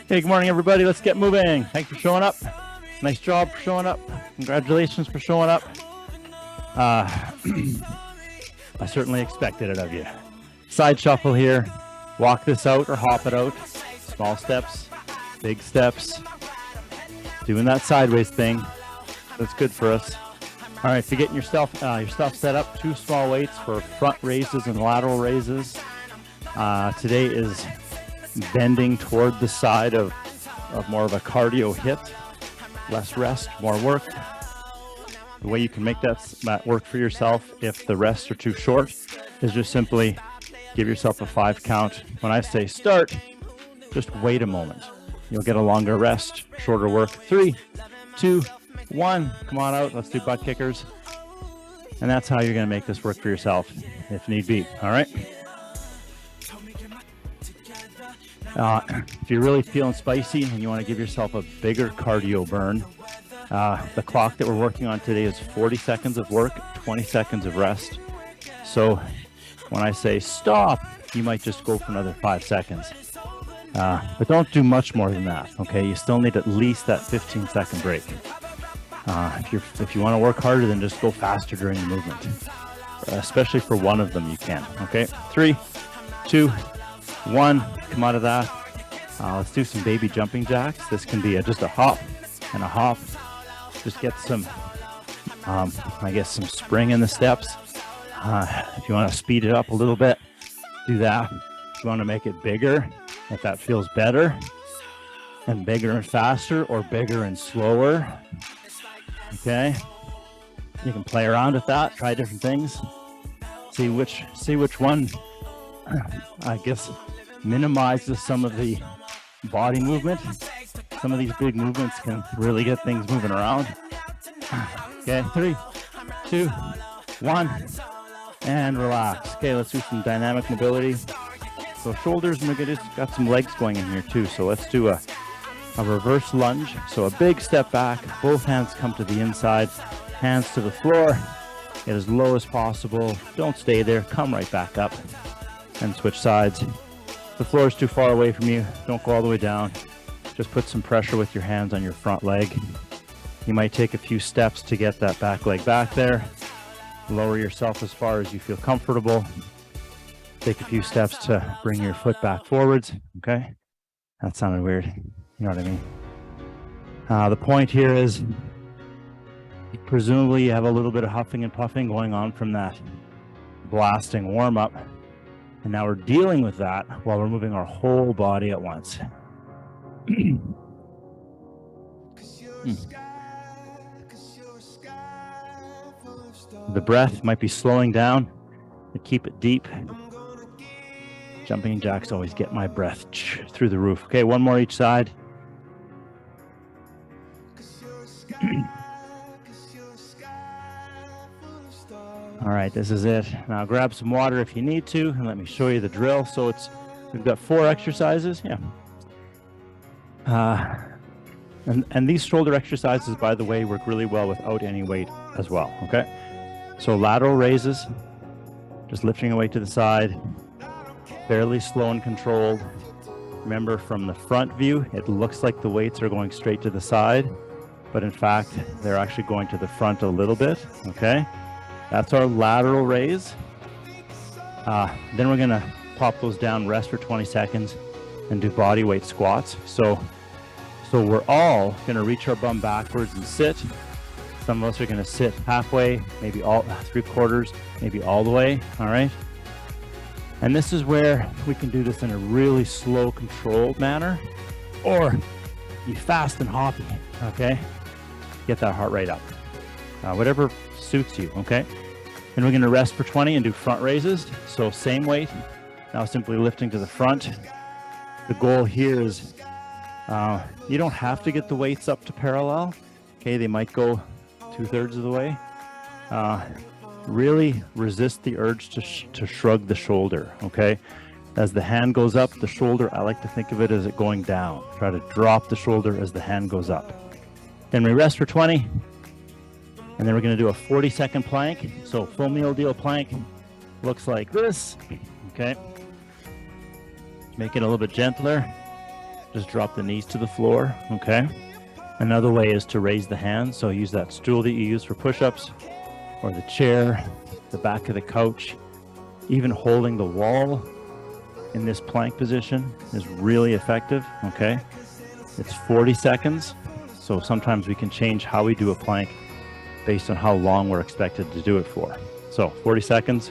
Hey, good morning, everybody. Let's get moving. Thanks for showing up. Nice job for showing up. Congratulations for showing up. I certainly expected it of you. Side shuffle here. Walk this out or hop it out. Small steps, big steps. Doing that sideways thing. That's good for us. All right, if you're getting your stuff set up, 2 small weights for front raises and lateral raises. Today is bending toward the side of more of a cardio hit. Less rest, more work. The way you can make that work for yourself if the rests are too short is just simply give yourself a 5 count. When I say start, just wait a moment. You'll get a longer rest, shorter work. 3, 2, 1. Come on out. Let's do butt kickers. And that's how you're going to make this work for yourself if need be. All right. If you're really feeling spicy and you want to give yourself a bigger cardio burn, the clock that we're working on today is 40 seconds of work, 20 seconds of rest. So when I say stop, you might just go for another 5 seconds. But don't do much more than that, okay? You still need at least that 15-second break. If you want to work harder, then just go faster during the movement. Especially for one of them, you can, okay? 3, 2, 1, come out of that. Let's do some baby jumping jacks. This can be just a hop and a hop. Just get some, some spring in the steps. If you want to speed it up a little bit, do that. If you want to make it bigger, if that feels better, and bigger and faster, or bigger and slower, okay? You can play around with that, try different things, see which one, I guess, minimizes some of the body movement. Some of these big movements can really get things moving around. Okay, 3, 2, 1, and relax. Okay, let's do some dynamic mobility. So shoulders, and we're got some legs going in here too. So let's do a reverse lunge. So a big step back, both hands come to the inside, hands to the floor, get as low as possible. Don't stay there, come right back up and switch sides. If the floor is too far away from you, don't go all the way down. Just put some pressure with your hands on your front leg. You might take a few steps to get that back leg back there. Lower yourself as far as you feel comfortable. Take a few steps to bring your foot back forwards, okay? That sounded weird, you know what I mean? The point here is, presumably you have a little bit of huffing and puffing going on from that blasting warm-up. And now we're dealing with that while we're moving our whole body at once. The breath might be slowing down, but keep it deep. Jumping jacks always get my breath through the roof. Okay, one more each side. All right, this is it. Now grab some water if you need to, and let me show you the drill. So we've got 4 exercises. Yeah. And these shoulder exercises, by the way, work really well without any weight as well, okay? So lateral raises, just lifting away to the side, fairly slow and controlled. Remember, from the front view, it looks like the weights are going straight to the side, but in fact, they're actually going to the front a little bit, okay? That's our lateral raise. Then we're gonna pop those down, rest for 20 seconds, and do body weight squats. So we're all gonna reach our bum backwards and sit. Some of us are gonna sit halfway, maybe all 3/4, maybe all the way, all right? And this is where we can do this in a really slow, controlled manner, or be fast and hoppy, okay? Get that heart rate up. Whatever suits you, okay? And we're gonna rest for 20 and do front raises. So same weight, now simply lifting to the front. The goal here is, you don't have to get the weights up to parallel, okay? They might go 2/3 of the way. Really resist the urge to shrug the shoulder, okay? As the hand goes up, the shoulder, I like to think of it as it going down. Try to drop the shoulder as the hand goes up. Then we rest for 20, and then we're gonna do a 40-second plank. So full meal deal plank looks like this, okay? Make it a little bit gentler. just drop the knees to the floor, okay? Another way is to raise the hands. So use that stool that you use for push-ups, or the chair, the back of the couch. Even holding the wall in this plank position is really effective, okay? It's 40 seconds. So sometimes we can change how we do a plank based on how long we're expected to do it for. So 40 seconds,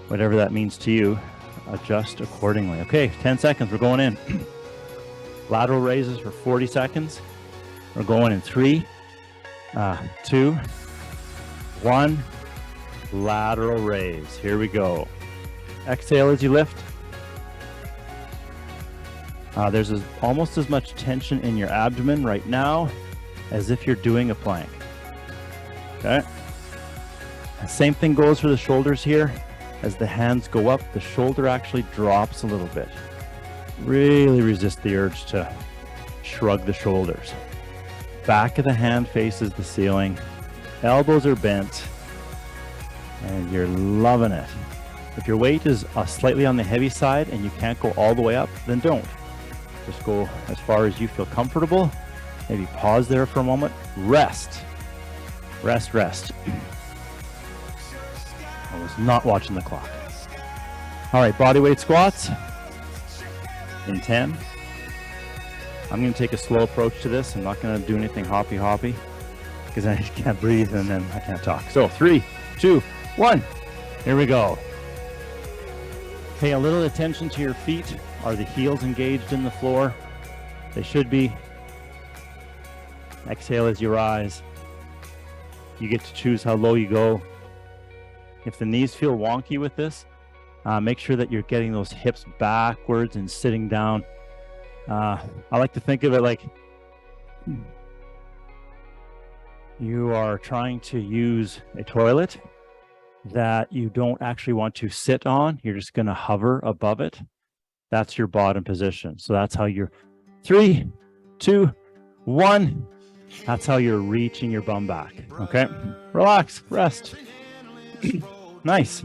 whatever that means to you, adjust accordingly. Okay, 10 seconds, we're going in. Lateral raises for 40 seconds. We're going in 3, 2, 1, lateral raise. Here we go. Exhale as you lift. There's almost as much tension in your abdomen right now as if you're doing a plank. Okay. Same thing goes for the shoulders here. As the hands go up, the shoulder actually drops a little bit. Really resist the urge to shrug the shoulders. Back of the hand faces the ceiling. Elbows are bent. And you're loving it. If your weight is slightly on the heavy side and you can't go all the way up, then don't. Just go as far as you feel comfortable. Maybe pause there for a moment. Rest. Rest, rest. I was not watching the clock. All right, body weight squats in 10. I'm going to take a slow approach to this. I'm not going to do anything hoppy because I can't breathe and then I can't talk. So 3, 2, 1. Here we go. Pay a little attention to your feet. Are the heels engaged in the floor? They should be. Exhale as you rise. You get to choose how low you go. If the knees feel wonky with this, make sure that you're getting those hips backwards and sitting down. I like to think of it like you are trying to use a toilet that you don't actually want to sit on. You're just going to hover above it. That's your bottom position. So that's how you're 3, 2, 1. That's how you're reaching your bum back. Okay. Relax, rest. Nice.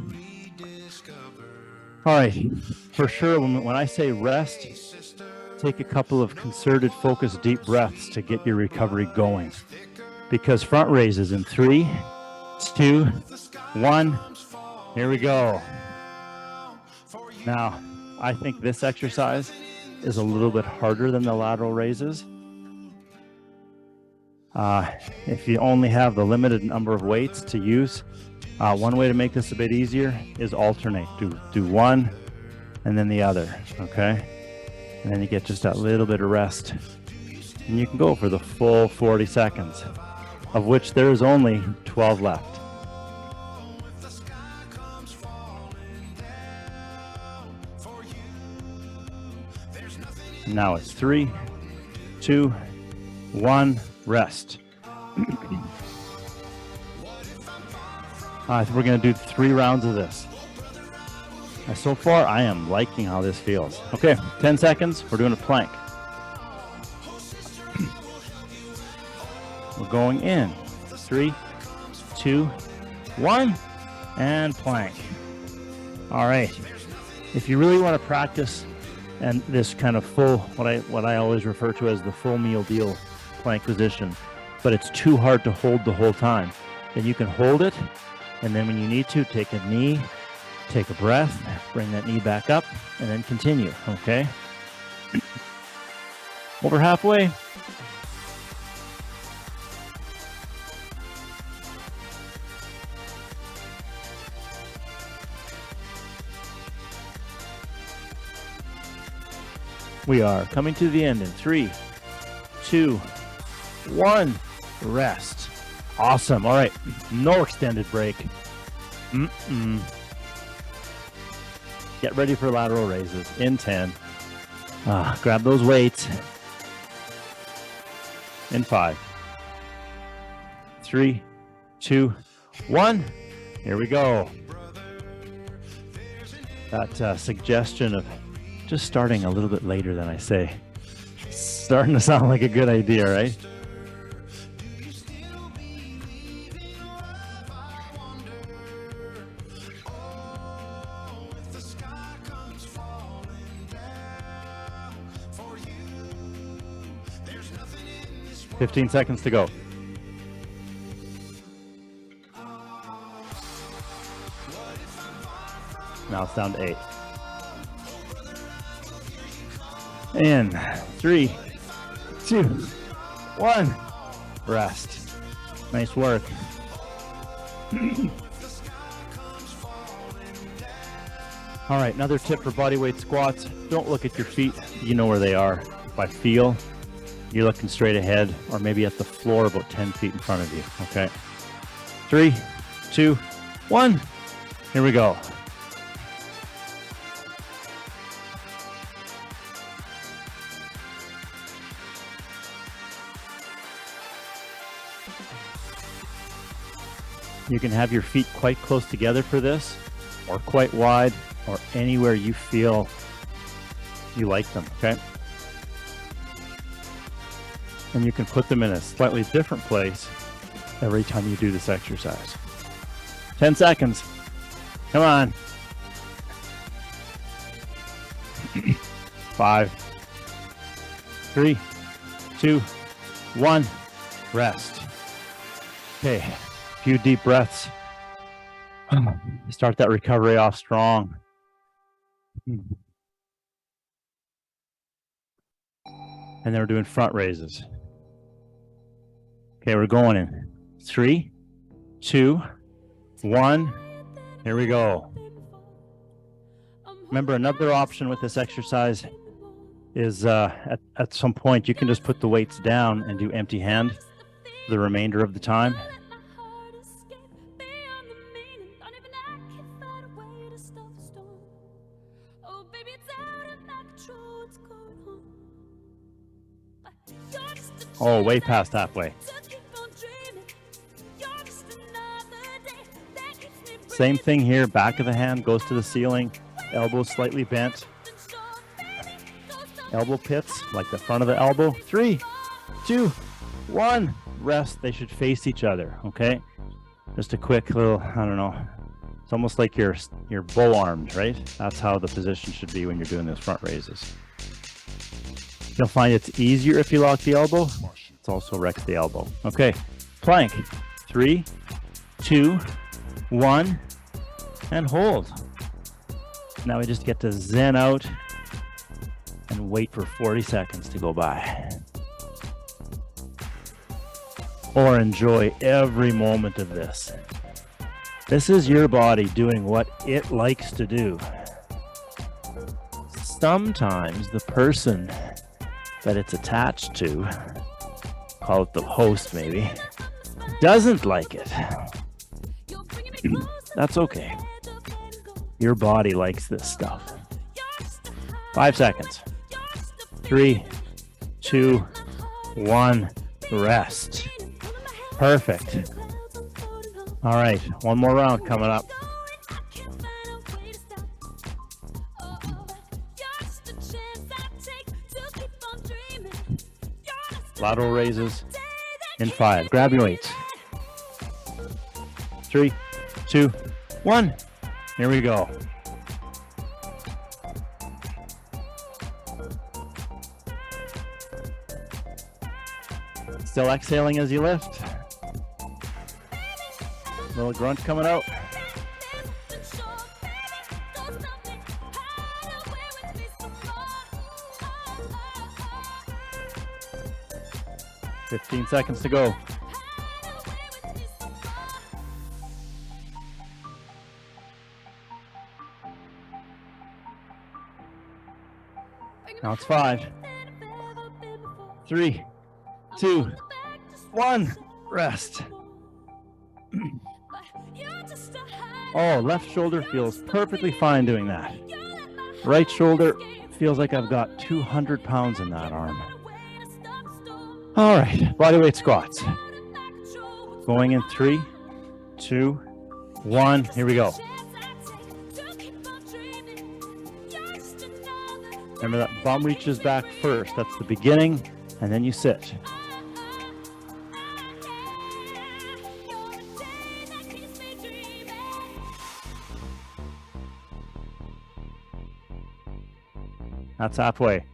All right. For sure, when I say rest, take a couple of concerted, focused, deep breaths to get your recovery going. Because front raises in 3, 2, 1. Here we go. Now, I think this exercise is a little bit harder than the lateral raises. If you only have the limited number of weights to use, one way to make this a bit easier is alternate. Do one and then the other, okay? And then you get just that little bit of rest. And you can go for the full 40 seconds, of which there is only 12 left. Now it's 3, 2, 1, rest. We're going to do 3 rounds of this. So far, I am liking how this feels. Okay, 10 seconds. We're doing a plank. We're going in. 3, 2, 1, and plank. All right. If you really want to practice and this kind of full, what I always refer to as the full meal deal plank position, but it's too hard to hold the whole time, then you can hold it, and then when you need to, take a knee, take a breath, bring that knee back up, and then continue, okay? Over halfway. We are coming to the end in 3, 2, 1, rest. Awesome. All right, no extended break. Get ready for lateral raises in 10. Grab those weights. In 5, 3, 2, 1. Here we go. That suggestion of just starting a little bit later than I say. Starting to sound like a good idea, right? 15 seconds to go. Now it's down to 8. In 3, 2, 1. Rest. Nice work. All right, another tip for bodyweight squats. Don't look at your feet. You know where they are. By feel, you're looking straight ahead or maybe at the floor about 10 feet in front of you, okay? 3, 2, 1. Here we go. You can have your feet quite close together for this, or quite wide, or anywhere you feel you like them, okay? And you can put them in a slightly different place every time you do this exercise. 10 seconds. Come on. 5, 3, 2, 1. Rest. Okay. Few deep breaths. Start that recovery off strong. And then we're doing front raises. Okay, we're going in 3, 2, 1. Here we go. Remember, another option with this exercise is at some point you can just put the weights down and do empty hand for the remainder of the time. Oh, way past halfway. Same thing here. Back of the hand goes to the ceiling. Elbow slightly bent. Elbow pits, like the front of the elbow. 3, 2, 1. Rest. They should face each other, okay? Just a quick little, I don't know. It's almost like you're bow armed, right? That's how the position should be when you're doing those front raises. You'll find it's easier if you lock the elbow. It also wrecks the elbow. Okay, plank. 3, 2, 1, and hold. Now we just get to zen out and wait for 40 seconds to go by. Or enjoy every moment of this. This is your body doing what it likes to do. Sometimes the person that it's attached to, call it the host maybe, doesn't like it. That's okay. Your body likes this stuff. 5 seconds. 3, 2, 1. Rest. Perfect. All right, one more round coming up. Lateral raises in 5. Grab your weights. 3, 2, 1. Here we go. Still exhaling as you lift. Little grunt coming out. "15 seconds to go. Now it's 5, 3, 2, 1. Rest. Oh, left shoulder feels perfectly fine doing that. Right shoulder feels like I've got 200 pounds in that arm. All right, bodyweight squats. Going in 3, 2, 1. Here we go. Remember that bum reaches back first. That's the beginning, and then you sit. That's halfway.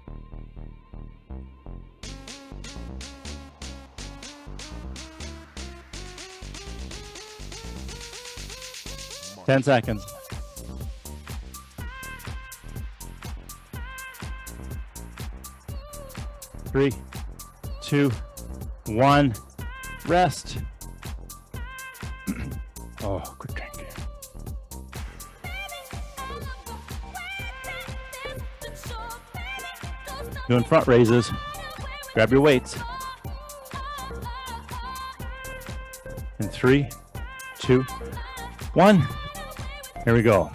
10 seconds. Three, two, one. Rest. Oh, quick drink. Doing front raises. Grab your weights. In 3, 2, 1. Here we go.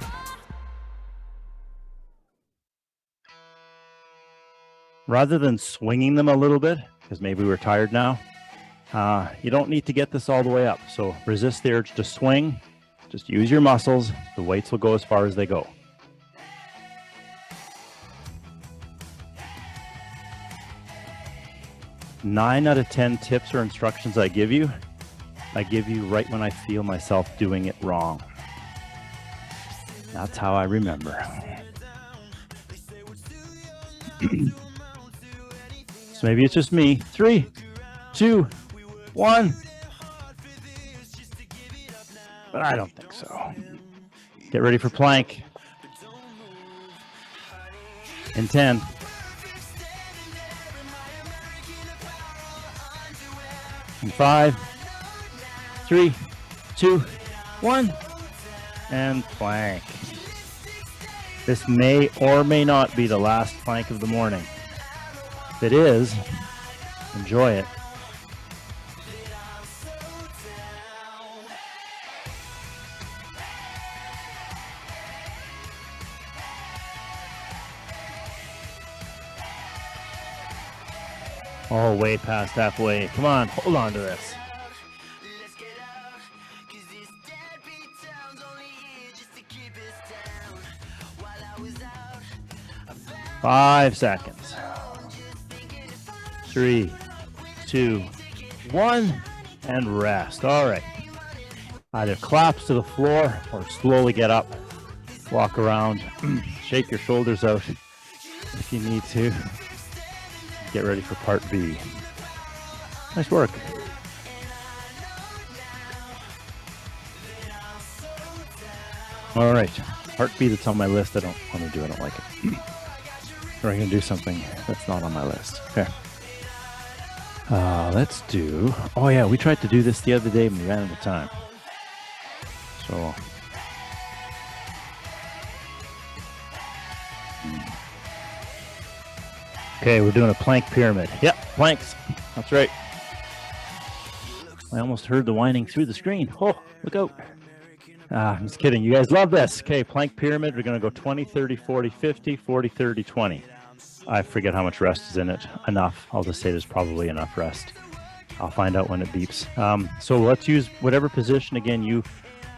Rather than swinging them a little bit, because maybe we're tired now, you don't need to get this all the way up. So resist the urge to swing. Just use your muscles. The weights will go as far as they go. Nine out of 10 tips or instructions I give you right when I feel myself doing it wrong. That's how I remember. So maybe it's just me. 3, 2, 1. But I don't think so. Get ready for plank. In 10. In 5, 3, 2, 1. And plank. This may or may not be the last plank of the morning. If it is, enjoy it. Oh, way past halfway. Come on, hold on to this. 5 seconds. 3, 2, 1, and rest. All right. Either collapse to the floor or slowly get up. Walk around. Shake your shoulders out if you need to. Get ready for part B. Nice work. All right. Part B that's on my list. I don't want to do. I don't like it. Or I'm going to do something that's not on my list. Okay. Let's do... Oh, yeah. We tried to do this the other day and we ran out of time. So... Okay, we're doing a plank pyramid. Yep, planks. That's right. I almost heard the whining through the screen. Oh, look out. I'm just kidding. You guys love this. Okay, plank pyramid. We're going to go 20, 30, 40, 50, 40, 30, 20. I forget how much rest is in it. Enough. I'll just say there's probably enough rest. I'll find out when it beeps. So let's use whatever position, again, you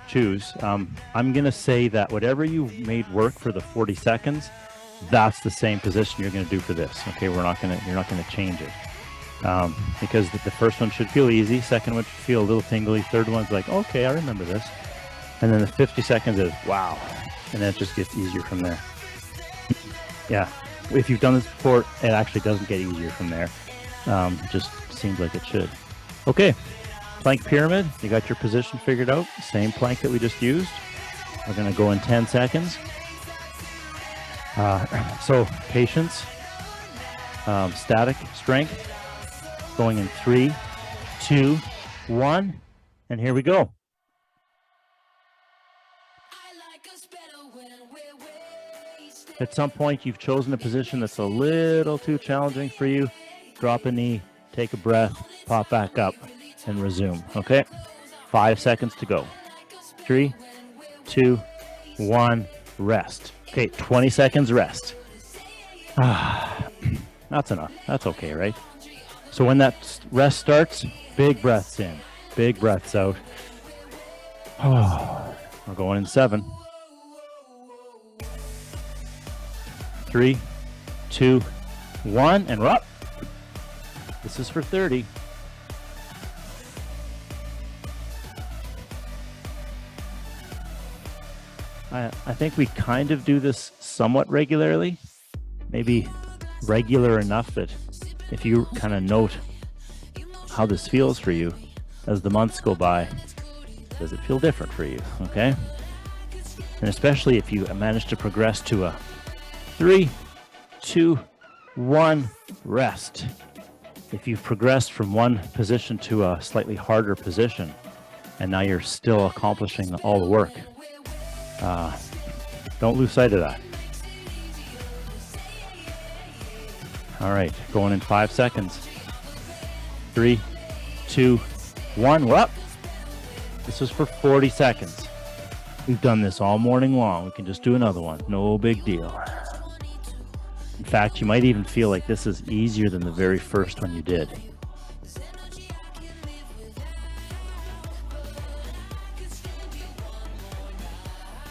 choose. I'm going to say that whatever you made work for the 40 seconds, that's the same position you're going to do for this. Okay, you're not going to change it. Because the first one should feel easy, second one should feel a little tingly, third one's like, okay, I remember this. And then the 50 seconds is, wow. And then it just gets easier from there. Yeah, if you've done this before, it actually doesn't get easier from there. It just seems like it should. Okay, plank pyramid, you got your position figured out. Same plank that we just used. We're going to go in 10 seconds. So patience, static strength, going in 3, 2, 1, and here we go. At some point, you've chosen a position that's a little too challenging for you. Drop a knee, take a breath, pop back up, and resume. Okay? 5 seconds to go. 3, 2, 1, rest. Okay, 20 seconds rest. That's enough. That's okay, right? So when that rest starts, big breaths in, big breaths out. We're going in 7. 3, 2, 1, and we're up. This is for 30. I think we kind of do this somewhat regularly, maybe regular enough that if you kind of note how this feels for you as the months go by, does it feel different for you? Okay. And especially if you manage to progress to a 3, 2, 1, rest. If you've progressed from one position to a slightly harder position, and now you're still accomplishing all the work, don't lose sight of that. All right, going in 5 seconds. 3, 2, 1, we're up. This is for 40 seconds. We've done this all morning long. We can just do another one. No big deal. In fact, you might even feel like this is easier than the very first one you did.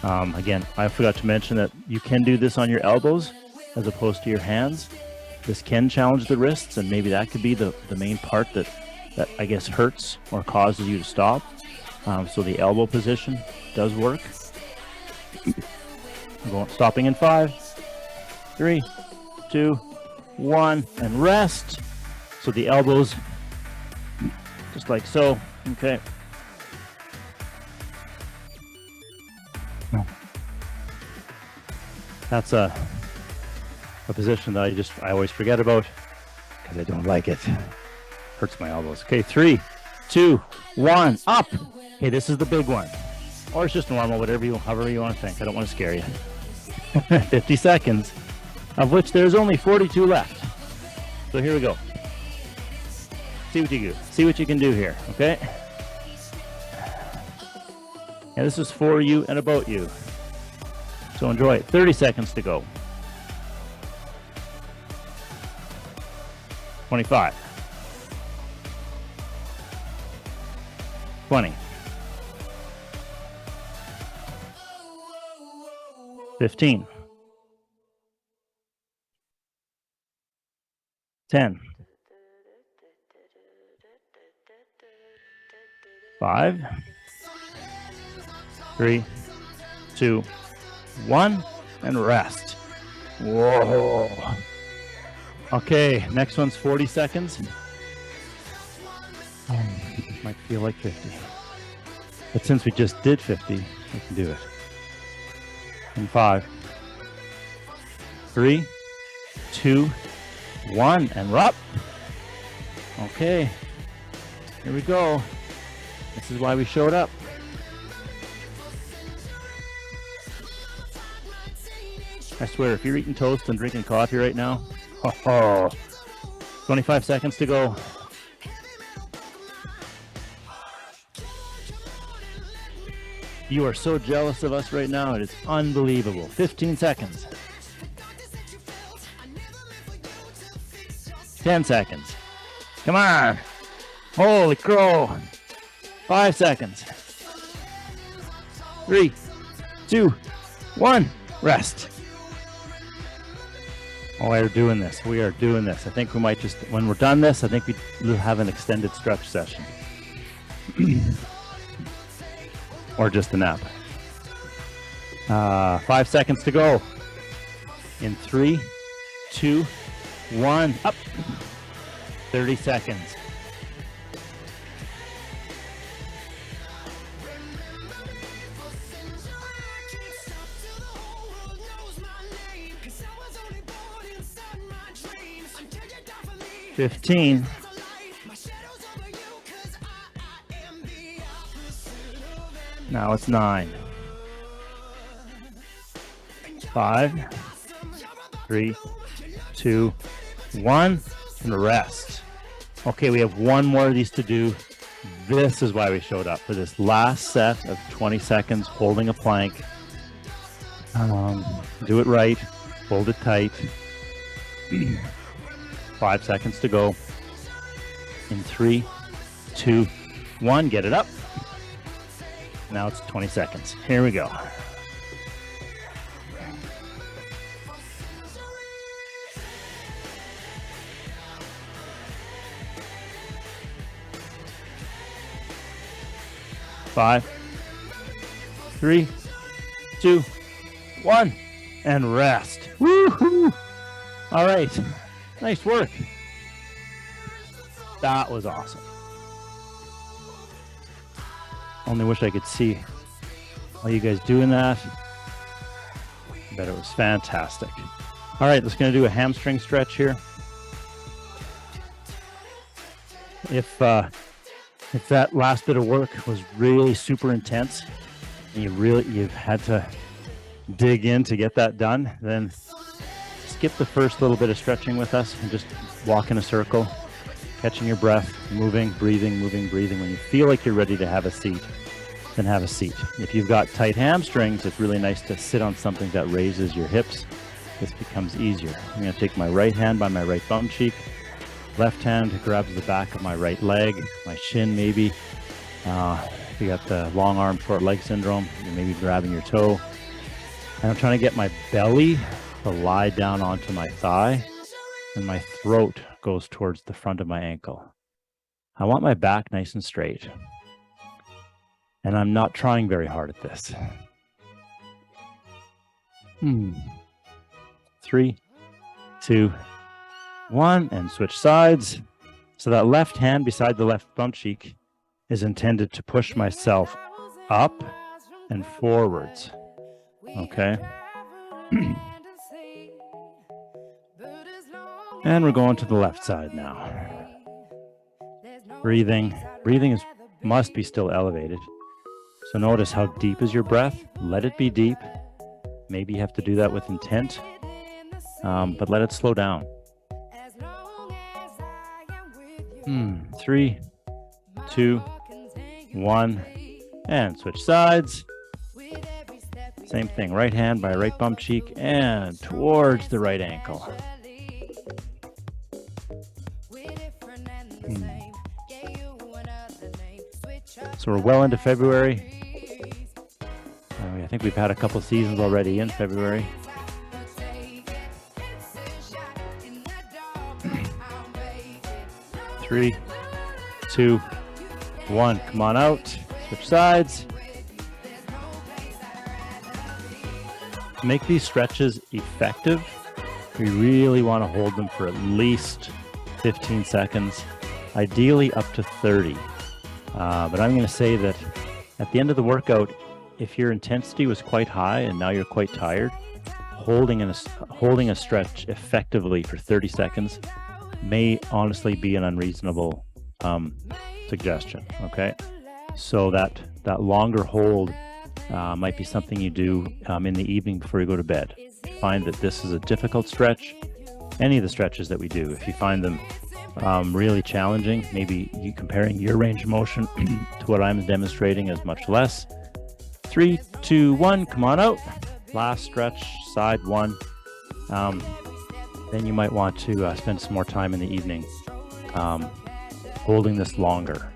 Again, I forgot to mention that you can do this on your elbows as opposed to your hands. This can challenge the wrists, and maybe that could be the main part that I guess hurts or causes you to stop. So the elbow position does work. Stopping in 5, 3, 2, 1, and rest. So the elbows, just like so. Okay. That's a position that I always forget about because I don't like it. Hurts my elbows. Okay, 3, 2, 1, up. Okay, this is the big one. Or it's just normal, however you want to think. I don't want to scare you. 50 seconds, of which there's only 42 left. So here we go. See what you do. See what you can do here, okay? And this is for you and about you. So enjoy it. 30 seconds to go. 25. 20. 15. 10. 5. 3, 2, 1, and rest. Whoa. Okay, next one's 40 seconds. Might feel like 50. But since we just did 50, we can do it. In 5, 3, 2, 1, and we're up. Okay, here we go. This is why we showed up. I swear, if you're eating toast and drinking coffee right now, 25 seconds to go. You are so jealous of us right now. It is unbelievable. 15 seconds. 10 seconds. Come on. Holy crow. 5 seconds. 3, 2, 1. Rest. Oh, we're doing this. We are doing this. I think we might just, when we're done this, I think we'll have an extended stretch session. Or just a nap. 5 seconds to go. In 3, 2, 1, up. 30 seconds. $15. Now it's 9. 5, 3, 2, 1, and rest. Okay, we have one more of these to do. This is why we showed up, for this last set of 20 seconds holding a plank. Do it right, hold it tight. 5 seconds to go. In 3, 2, 1, get it up. Now it's 20 seconds. Here we go. Five, 3, 2, 1, and rest. Woohoo! All right. Nice work. That was awesome. Only wish I could see all you guys doing that. bet it was fantastic. All right, let's going to do a hamstring stretch here. If that last bit of work was really super intense and you've had to dig in to get that done, then skip the first little bit of stretching with us and just walk in a circle, catching your breath, moving, breathing, moving, breathing. When you feel like you're ready to have a seat, then have a seat. If you've got tight hamstrings, it's really nice to sit on something that raises your hips. This becomes easier. I'm going to take my right hand by my right bum cheek. Left hand grabs the back of my right leg, my shin maybe. If you got the long arm, short leg syndrome, you're maybe grabbing your toe. And I'm trying to get my belly to lie down onto my thigh, and my throat goes towards the front of my ankle. I want my back nice and straight. And I'm not trying very hard at this. 3, 2, 1, and switch sides. So that left hand beside the left bum cheek is intended to push myself up and forwards. Okay. And we're going to the left side now. Breathing must be still elevated. So notice how deep is your breath. Let it be deep. Maybe you have to do that with intent, but let it slow down. 3, 2, 1, and switch sides. Same thing, right hand by right bum cheek and towards the right ankle. So we're well into February. I think we've had a couple seasons already in February. Three, 2, 1, come on out, switch sides. To make these stretches effective, we really want to hold them for at least 15 seconds, ideally up to 30. But I'm going to say that at the end of the workout, if your intensity was quite high and now you're quite tired, holding a stretch effectively for 30 seconds may honestly be an unreasonable suggestion. Okay, so that longer hold might be something you do in the evening before you go to bed. If you find that this is a difficult stretch, any of the stretches that we do, if you find them really challenging, maybe you comparing your range of motion to what I'm demonstrating is much less. 3, 2, 1, come on out. Last stretch, side 1. Then you might want to spend some more time in the evening holding this longer.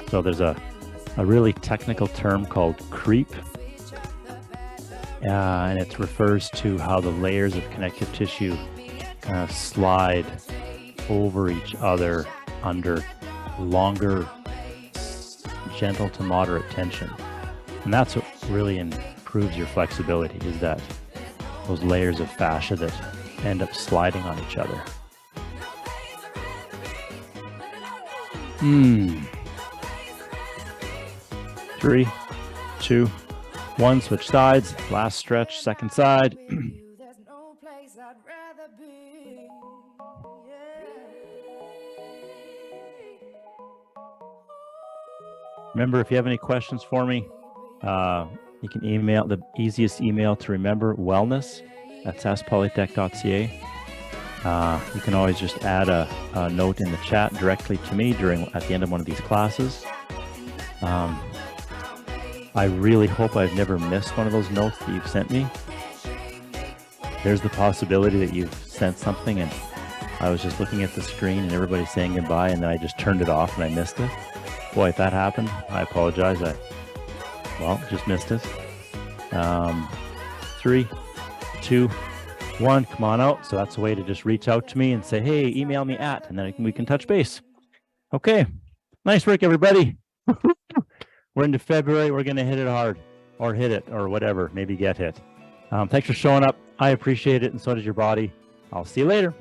So there's a really technical term called creep, and it refers to how the layers of connective tissue kind of slide over each other under longer, gentle to moderate tension. And that's what really improves your flexibility, is that those layers of fascia that end up sliding on each other. 3, 2, 1, switch sides. Last stretch, second side. Remember, if you have any questions for me, you can email, the easiest email to remember, wellness@saskpolytech.ca. You can always just add a note in the chat directly to me at the end of one of these classes. I really hope I've never missed one of those notes that you've sent me. There's the possibility that you've sent something and I was just looking at the screen and everybody's saying goodbye and then I just turned it off and I missed it. Boy, if that happened, I apologize. Just missed it. 3, 2, 1, come on out. So that's a way to just reach out to me and say, hey, email me at, and then we can touch base. Okay, nice work, everybody. We're into February. We're going to hit it hard, or hit it, or whatever, maybe get hit. Thanks for showing up. I appreciate it, and so does your body. I'll see you later.